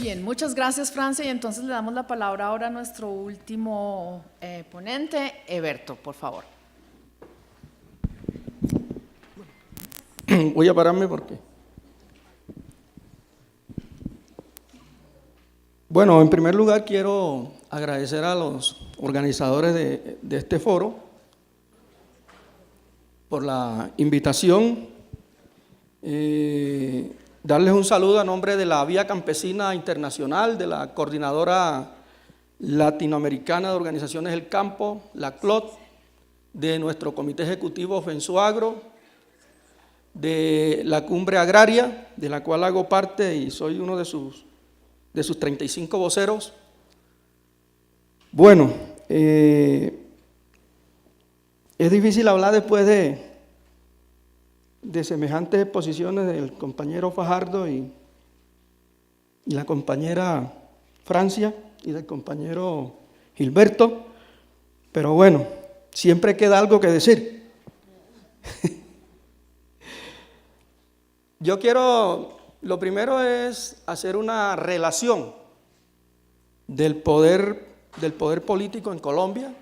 bien, muchas gracias, Francia, y entonces le damos la palabra ahora a nuestro último ponente, Eberto, por favor. Voy a pararme porque... Bueno, en primer lugar quiero agradecer a los organizadores de este foro por la invitación, darles un saludo a nombre de la Vía Campesina Internacional, de la Coordinadora Latinoamericana de Organizaciones del Campo, la CLOT, de nuestro Comité Ejecutivo FENSUAGRO, de la Cumbre Agraria, de la cual hago parte y soy uno de sus 35 voceros. Bueno, es difícil hablar después de semejantes exposiciones del compañero Fajardo y la compañera Francia y del compañero Gilberto, pero bueno, siempre queda algo que decir. Yo quiero, lo primero es hacer una relación del poder político en Colombia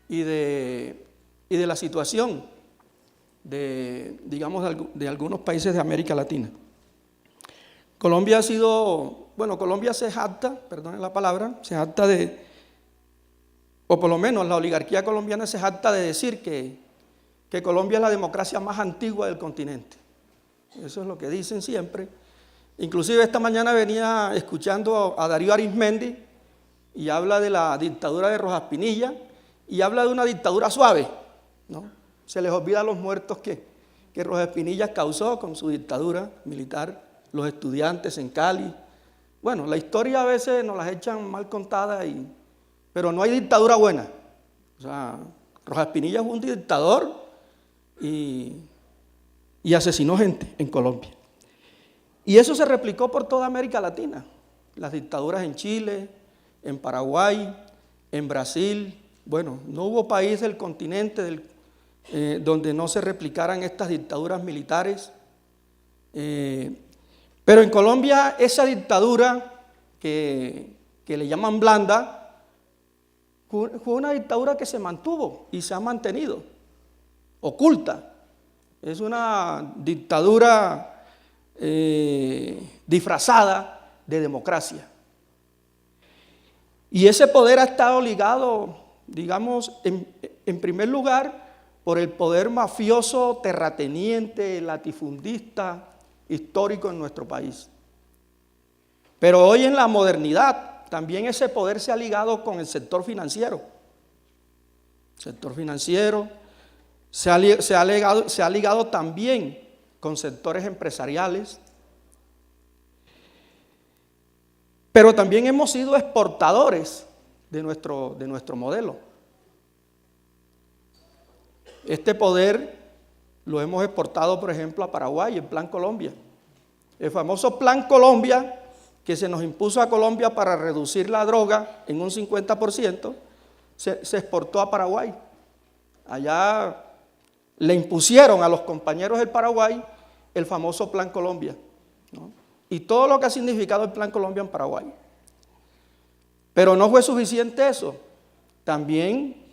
y de la situación de algunos países de América Latina. Colombia ha sido, bueno, Colombia se jacta, perdonen la palabra, se jacta o por lo menos la oligarquía colombiana se jacta de decir que Colombia es la democracia más antigua del continente. Eso es lo que dicen siempre. Inclusive esta mañana venía escuchando a Darío Arizmendi y habla de la dictadura de Rojas Pinilla y habla de una dictadura suave, ¿no? Se les olvida los muertos que Rojas Pinilla causó con su dictadura militar, los estudiantes en Cali. Bueno, la historia a veces nos las echan mal contadas, pero no hay dictadura buena. O sea, Rojas Pinilla fue un dictador y asesinó gente en Colombia. Y eso se replicó por toda América Latina. Las dictaduras en Chile, en Paraguay, en Brasil. Bueno, no hubo país del continente donde no se replicaran estas dictaduras militares. Pero en Colombia esa dictadura que le llaman blanda, fue una dictadura que se mantuvo y se ha mantenido, oculta. Es una dictadura disfrazada de democracia. Y ese poder ha estado ligado, digamos, en primer lugar, por el poder mafioso, terrateniente, latifundista, histórico en nuestro país. Pero hoy en la modernidad, también ese poder se ha ligado con el sector financiero. El sector financiero se ha ligado también con sectores empresariales. Pero también hemos sido exportadores de nuestro modelo. Este poder lo hemos exportado, por ejemplo, a Paraguay, el Plan Colombia. El famoso Plan Colombia, que se nos impuso a Colombia para reducir la droga en un 50%, se exportó a Paraguay. Allá le impusieron a los compañeros del Paraguay el famoso Plan Colombia, ¿no? Y todo lo que ha significado el Plan Colombia en Paraguay. Pero no fue suficiente eso. También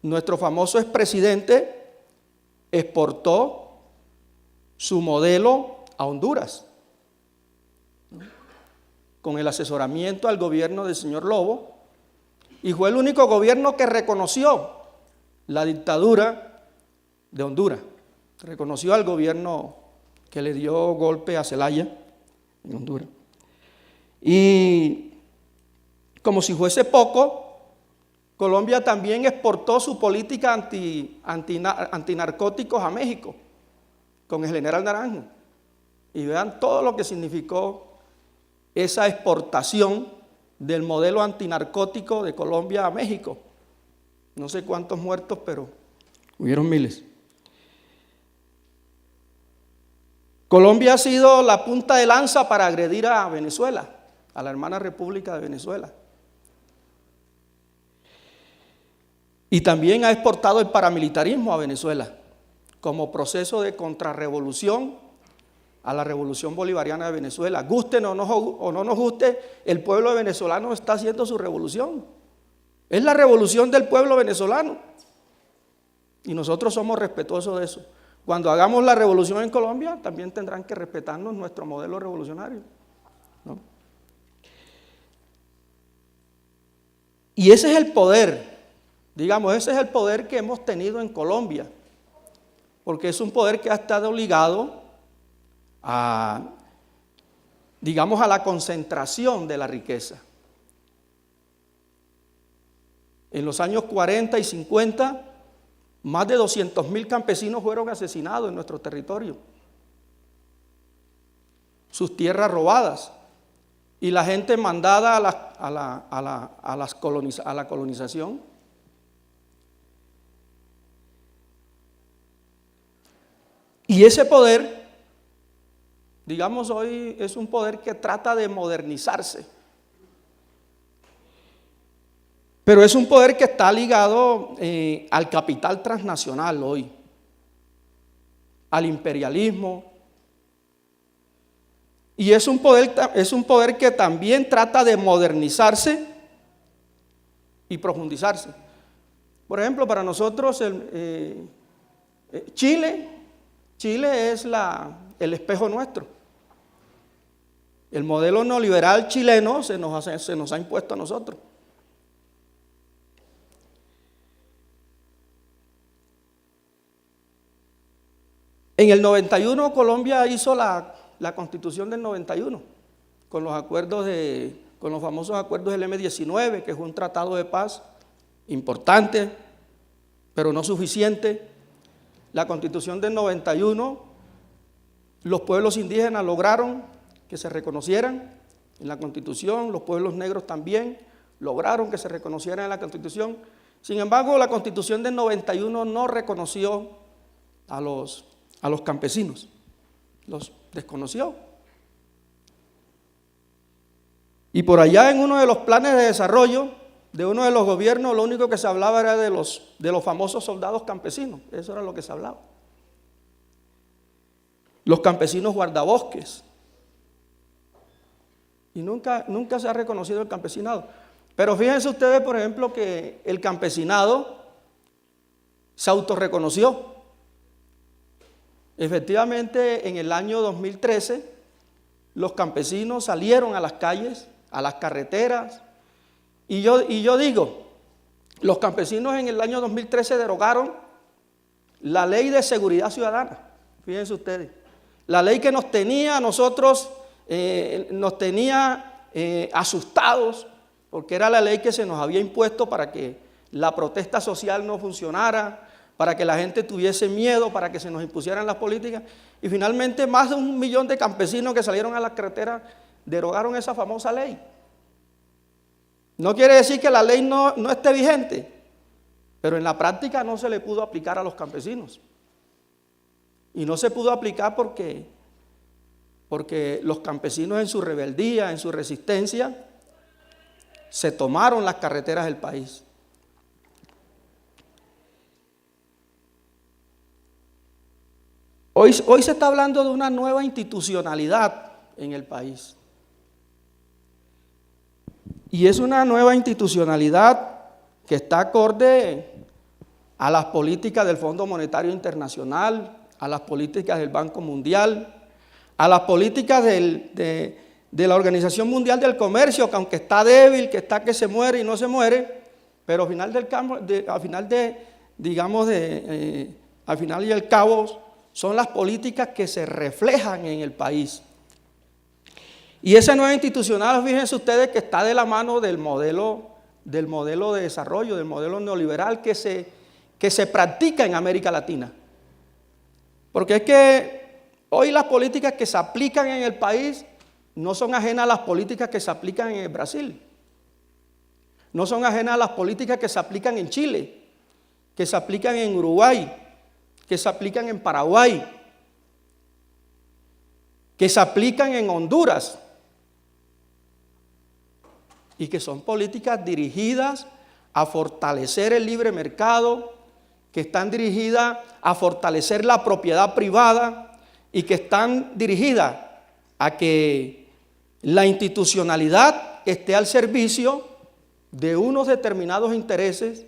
nuestro famoso expresidente exportó su modelo a Honduras, ¿no? Con el asesoramiento al gobierno del señor Lobo, y fue el único gobierno que reconoció la dictadura de Honduras, reconoció al gobierno que le dio golpe a Zelaya en Honduras. Y como si fuese poco, Colombia también exportó su política antinarcóticos a México con el general Naranjo. Y vean todo lo que significó esa exportación del modelo antinarcótico de Colombia a México. No sé cuántos muertos, pero hubieron miles. Colombia ha sido la punta de lanza para agredir a Venezuela, a la hermana República de Venezuela. Y también ha exportado el paramilitarismo a Venezuela como proceso de contrarrevolución a la revolución bolivariana de Venezuela. Gusten o no nos guste, el pueblo venezolano está haciendo su revolución. Es la revolución del pueblo venezolano. Y nosotros somos respetuosos de eso. Cuando hagamos la revolución en Colombia, también tendrán que respetarnos nuestro modelo revolucionario, ¿no? Y ese es el poder, digamos, ese es el poder que hemos tenido en Colombia, porque es un poder que ha estado ligado a, digamos, a la concentración de la riqueza. En los años 40 y 50, más de 200.000 campesinos fueron asesinados en nuestro territorio, sus tierras robadas y la gente mandada a la colonización. Y ese poder, digamos, hoy es un poder que trata de modernizarse, pero es un poder que está ligado al capital transnacional hoy, al imperialismo. Y es un poder que también trata de modernizarse y profundizarse. Por ejemplo, para nosotros Chile es el espejo nuestro. El modelo neoliberal chileno se nos ha impuesto a nosotros. En el 91 Colombia hizo la Constitución del 91 con los famosos acuerdos del M-19, que fue un tratado de paz importante, pero no suficiente. La Constitución del 91, los pueblos indígenas lograron que se reconocieran en la Constitución, los pueblos negros también lograron que se reconocieran en la Constitución. Sin embargo, la Constitución del 91 no reconoció a los campesinos, los desconoció. Y por allá en uno de los planes de desarrollo de uno de los gobiernos, lo único que se hablaba era de los famosos soldados campesinos. Eso era lo que se hablaba. Los campesinos guardabosques. Y nunca se ha reconocido el campesinado. Pero fíjense ustedes, por ejemplo, que el campesinado se autorreconoció. Efectivamente, en el año 2013, los campesinos salieron a las calles, a las carreteras, y yo digo, los campesinos en el año 2013 derogaron la ley de seguridad ciudadana. Fíjense ustedes, la ley que nos tenía a nosotros, asustados, porque era la ley que se nos había impuesto para que la protesta social no funcionara, para que la gente tuviese miedo, para que se nos impusieran las políticas. Y finalmente más de 1 millón de campesinos que salieron a las carreteras derogaron esa famosa ley. No quiere decir que la ley no esté vigente, pero en la práctica no se le pudo aplicar a los campesinos. Y no se pudo aplicar porque los campesinos en su rebeldía, en su resistencia, se tomaron las carreteras del país. Hoy se está hablando de una nueva institucionalidad en el país. Y es una nueva institucionalidad que está acorde a las políticas del Fondo Monetario Internacional, a las políticas del Banco Mundial, a las políticas de la Organización Mundial del Comercio, que aunque está débil, que se muere y no se muere, pero al final y al cabo son las políticas que se reflejan en el país. Y esa nueva institucional, fíjense ustedes que está de la mano del modelo de desarrollo, del modelo neoliberal que se practica en América Latina. Porque es que hoy las políticas que se aplican en el país no son ajenas a las políticas que se aplican en el Brasil. No son ajenas a las políticas que se aplican en Chile, que se aplican en Uruguay, que se aplican en Paraguay, que se aplican en Honduras, y que son políticas dirigidas a fortalecer el libre mercado, que están dirigidas a fortalecer la propiedad privada y que están dirigidas a que la institucionalidad esté al servicio de unos determinados intereses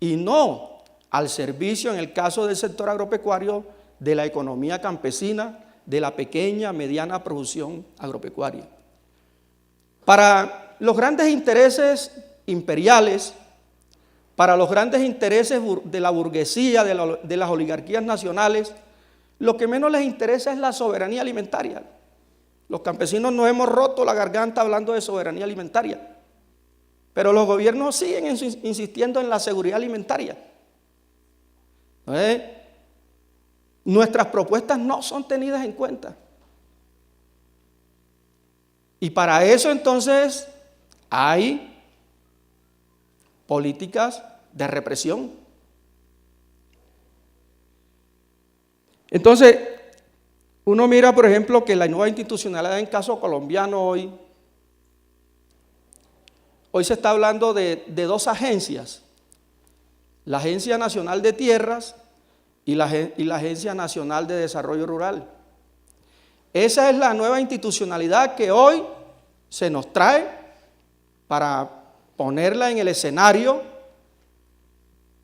y no al servicio, en el caso del sector agropecuario, de la economía campesina, de la pequeña, mediana producción agropecuaria. Para los grandes intereses imperiales, para los grandes intereses de la burguesía, de las oligarquías nacionales, lo que menos les interesa es la soberanía alimentaria. Los campesinos nos hemos roto la garganta hablando de soberanía alimentaria, pero los gobiernos siguen insistiendo en la seguridad alimentaria. Nuestras propuestas no son tenidas en cuenta. Y para eso entonces hay políticas de represión. Entonces, uno mira, por ejemplo, que la nueva institucionalidad en caso colombiano hoy se está hablando de dos agencias, la Agencia Nacional de Tierras y la Agencia Nacional de Desarrollo Rural. Esa es la nueva institucionalidad que hoy se nos trae para ponerla en el escenario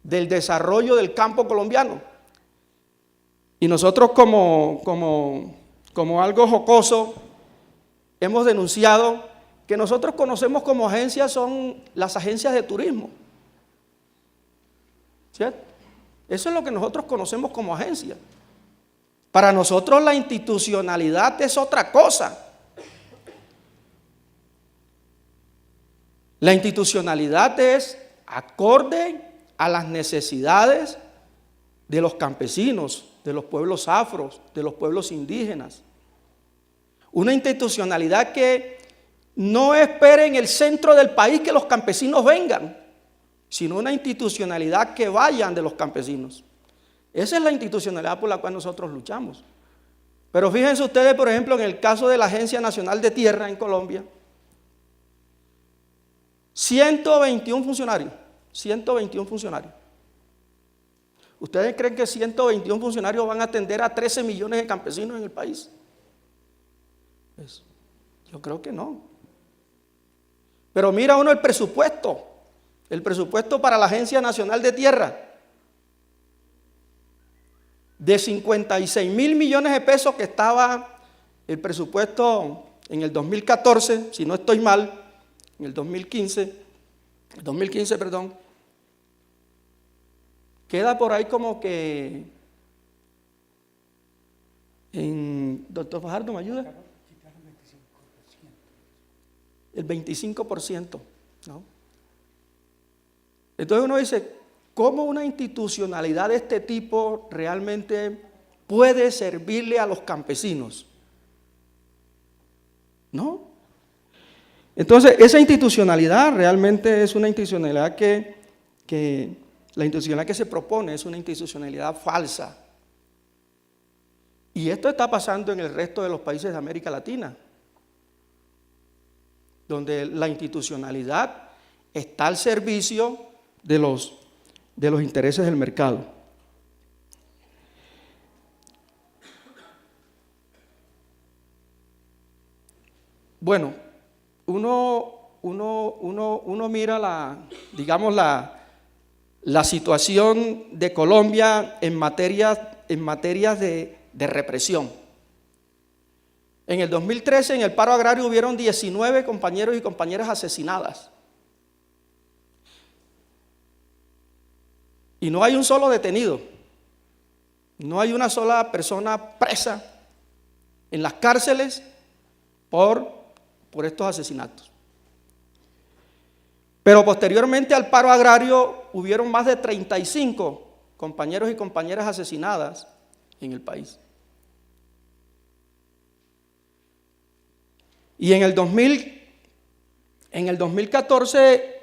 del desarrollo del campo colombiano. Y nosotros como algo jocoso hemos denunciado que nosotros conocemos como agencias son las agencias de turismo. ¿Cierto? Eso es lo que nosotros conocemos como agencia. Para nosotros la institucionalidad es otra cosa. La institucionalidad es acorde a las necesidades de los campesinos, de los pueblos afros, de los pueblos indígenas. Una institucionalidad que no espere en el centro del país que los campesinos vengan, sino una institucionalidad que vayan de los campesinos. Esa es la institucionalidad por la cual nosotros luchamos. Pero fíjense ustedes, por ejemplo, en el caso de la Agencia Nacional de Tierra en Colombia, 121 funcionarios. ¿Ustedes creen que 121 funcionarios van a atender a 13 millones de campesinos en el país? Pues, yo creo que no. Pero mira uno el presupuesto para la Agencia Nacional de Tierra, de 56 mil millones de pesos que estaba el presupuesto en el 2014, si no estoy mal, en el 2015, queda por ahí como que, doctor Fajardo, ¿me ayuda? El 25%, ¿no? Entonces uno dice, ¿cómo una institucionalidad de este tipo realmente puede servirle a los campesinos? ¿No? Entonces, esa institucionalidad realmente es una institucionalidad la institucionalidad que se propone es una institucionalidad falsa. Y esto está pasando en el resto de los países de América Latina, donde la institucionalidad está al servicio de los intereses del mercado. Bueno, uno mira la situación de Colombia en materias de represión. En el 2013, en el paro agrario, hubieron 19 compañeros y compañeras asesinadas. Y no hay un solo detenido. No hay una sola persona presa en las cárceles por estos asesinatos. Pero posteriormente al paro agrario hubieron más de 35 compañeros y compañeras asesinadas en el país. Y en el 2014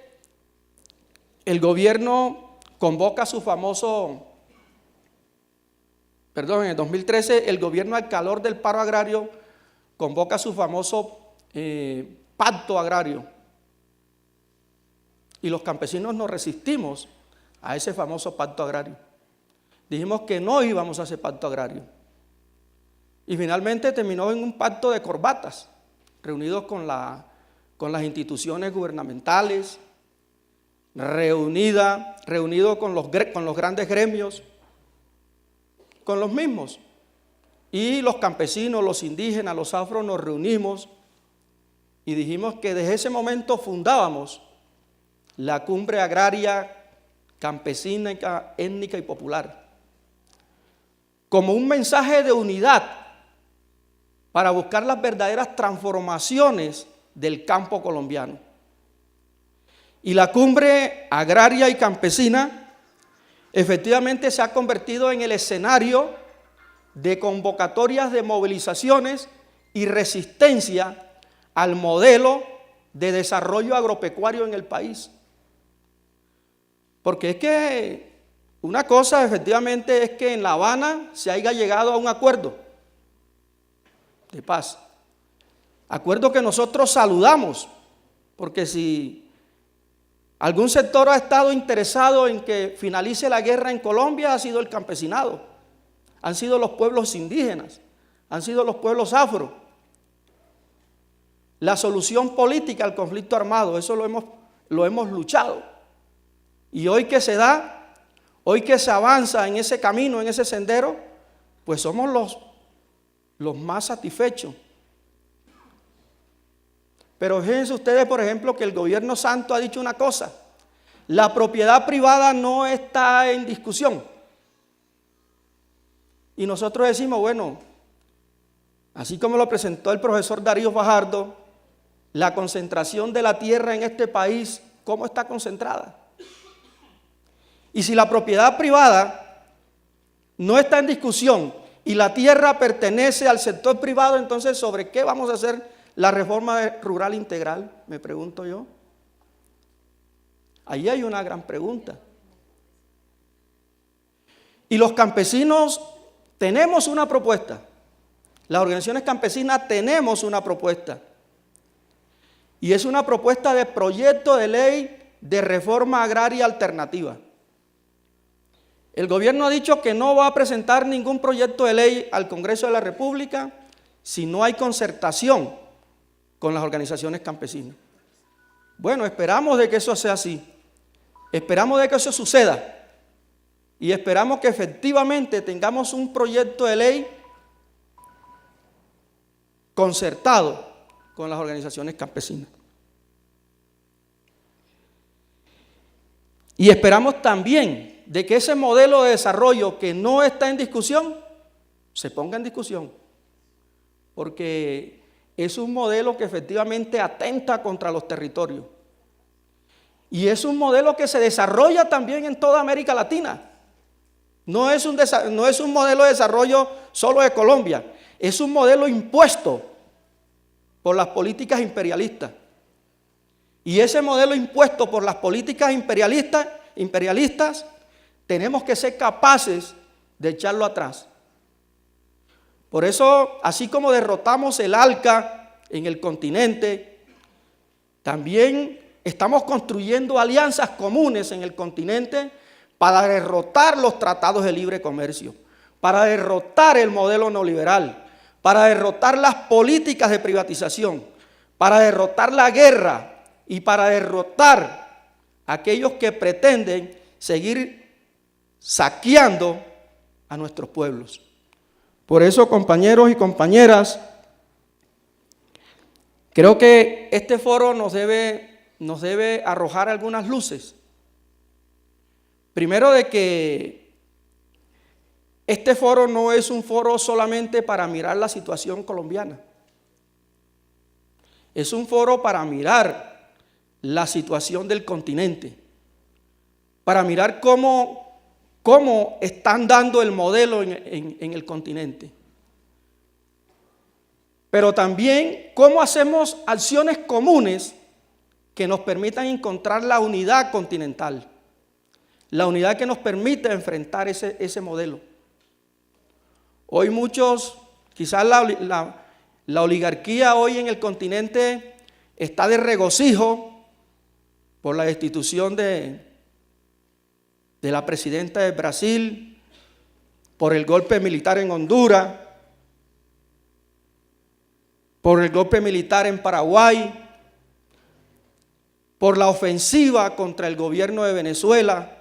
el gobierno convoca su famoso, en el 2013 el gobierno al calor del paro agrario convoca su famoso pacto agrario. Y los campesinos nos resistimos a ese famoso pacto agrario. Dijimos que no íbamos a ese pacto agrario. y finalmente terminó en un pacto de corbatas, reunidos con las instituciones gubernamentales, reunido con los grandes gremios, con los mismos. Y los campesinos, los indígenas, los afros nos reunimos y dijimos que desde ese momento fundábamos la Cumbre Agraria, Campesina, Étnica y Popular, como un mensaje de unidad para buscar las verdaderas transformaciones del campo colombiano. Y la Cumbre Agraria y Campesina efectivamente se ha convertido en el escenario de convocatorias de movilizaciones y resistencia al modelo de desarrollo agropecuario en el país. Porque es que una cosa efectivamente es que en La Habana se haya llegado a un acuerdo de paz. Acuerdo que nosotros saludamos, porque si algún sector ha estado interesado en que finalice la guerra en Colombia, ha sido el campesinado, han sido los pueblos indígenas, han sido los pueblos afro. La solución política al conflicto armado, eso lo hemos luchado. Y hoy que se da, hoy que se avanza en ese camino, en ese sendero, pues somos los más satisfechos. Pero fíjense ustedes, por ejemplo, que el gobierno santo ha dicho una cosa: la propiedad privada no está en discusión. Y nosotros decimos, bueno, así como lo presentó el profesor Darío Fajardo, la concentración de la tierra en este país, ¿cómo está concentrada? Y si la propiedad privada no está en discusión y la tierra pertenece al sector privado, entonces ¿sobre qué vamos a hacer la reforma rural integral? Me pregunto yo. Ahí hay una gran pregunta. Y los campesinos tenemos una propuesta. Las organizaciones campesinas tenemos una propuesta. Y es una propuesta de proyecto de ley de reforma agraria alternativa. El gobierno ha dicho que no va a presentar ningún proyecto de ley al Congreso de la República si no hay concertación con las organizaciones campesinas. Bueno, esperamos de que eso sea así. Esperamos de que eso suceda. Y esperamos que efectivamente tengamos un proyecto de ley concertado con las organizaciones campesinas. Y esperamos también de que ese modelo de desarrollo que no está en discusión, se ponga en discusión. Porque es un modelo que efectivamente atenta contra los territorios. Y es un modelo que se desarrolla también en toda América Latina. No es un modelo de desarrollo solo de Colombia, es un modelo impuesto por las políticas imperialistas. Y ese modelo impuesto por las políticas imperialistas, tenemos que ser capaces de echarlo atrás. Por eso, así como derrotamos el ALCA en el continente, también estamos construyendo alianzas comunes en el continente para derrotar los tratados de libre comercio, para derrotar el modelo neoliberal, para derrotar las políticas de privatización, para derrotar la guerra y para derrotar a aquellos que pretenden seguir saqueando a nuestros pueblos. Por eso, compañeros y compañeras, creo que este foro nos debe arrojar algunas luces. Primero, de que este foro no es un foro solamente para mirar la situación colombiana. Es un foro para mirar la situación del continente, para mirar cómo están dando el modelo en el continente. Pero también cómo hacemos acciones comunes que nos permitan encontrar la unidad continental, la unidad que nos permite enfrentar ese modelo. Hoy muchos, quizás la oligarquía hoy en el continente está de regocijo por la destitución de la presidenta de Brasil, por el golpe militar en Honduras, por el golpe militar en Paraguay, por la ofensiva contra el gobierno de Venezuela,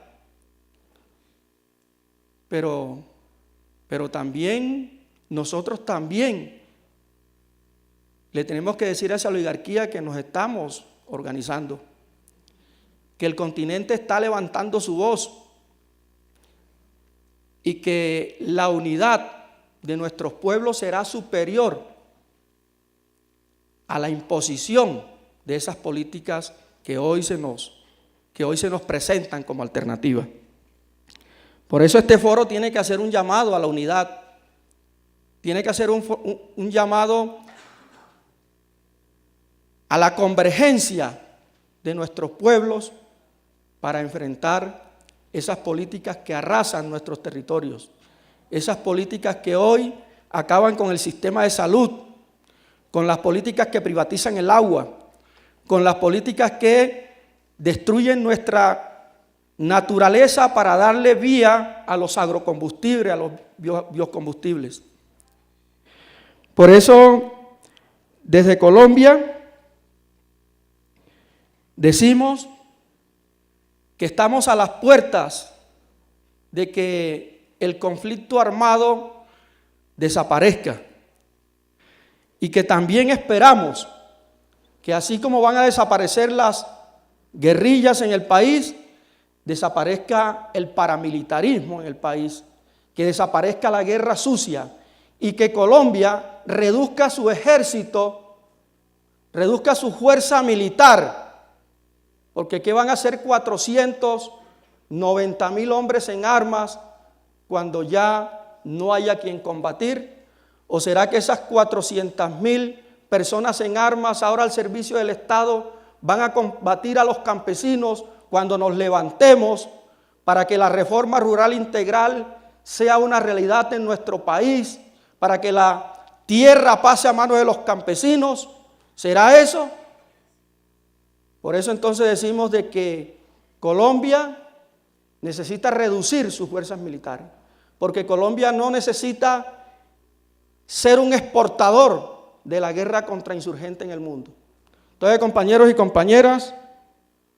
pero también, nosotros también le tenemos que decir a esa oligarquía que nos estamos organizando, que el continente está levantando su voz y que la unidad de nuestros pueblos será superior a la imposición de esas políticas que hoy se nos presentan como alternativa. Por eso este foro tiene que hacer un llamado a la unidad, tiene que hacer un llamado a la convergencia de nuestros pueblos para enfrentar esas políticas que arrasan nuestros territorios, esas políticas que hoy acaban con el sistema de salud, con las políticas que privatizan el agua, con las políticas que destruyen nuestra naturaleza para darle vía a los agrocombustibles, a los biocombustibles. Por eso, desde Colombia, decimos que estamos a las puertas de que el conflicto armado desaparezca y que también esperamos que así como van a desaparecer las guerrillas en el país, desaparezca el paramilitarismo en el país, que desaparezca la guerra sucia y que Colombia reduzca su ejército, reduzca su fuerza militar. Porque ¿qué van a hacer 490,000 hombres en armas cuando ya no haya quien combatir? ¿O será que esas 400,000 personas en armas ahora al servicio del Estado van a combatir a los campesinos cuando nos levantemos para que la reforma rural integral sea una realidad en nuestro país, para que la tierra pase a manos de los campesinos? ¿Será eso? Por eso entonces decimos de que Colombia necesita reducir sus fuerzas militares, porque Colombia no necesita ser un exportador de la guerra contra insurgentes en el mundo. Entonces, compañeros y compañeras,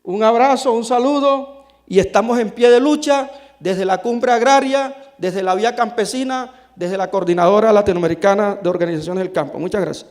un abrazo, un saludo, y estamos en pie de lucha desde la Cumbre Agraria, desde la Vía Campesina, desde la Coordinadora Latinoamericana de Organizaciones del Campo. Muchas gracias.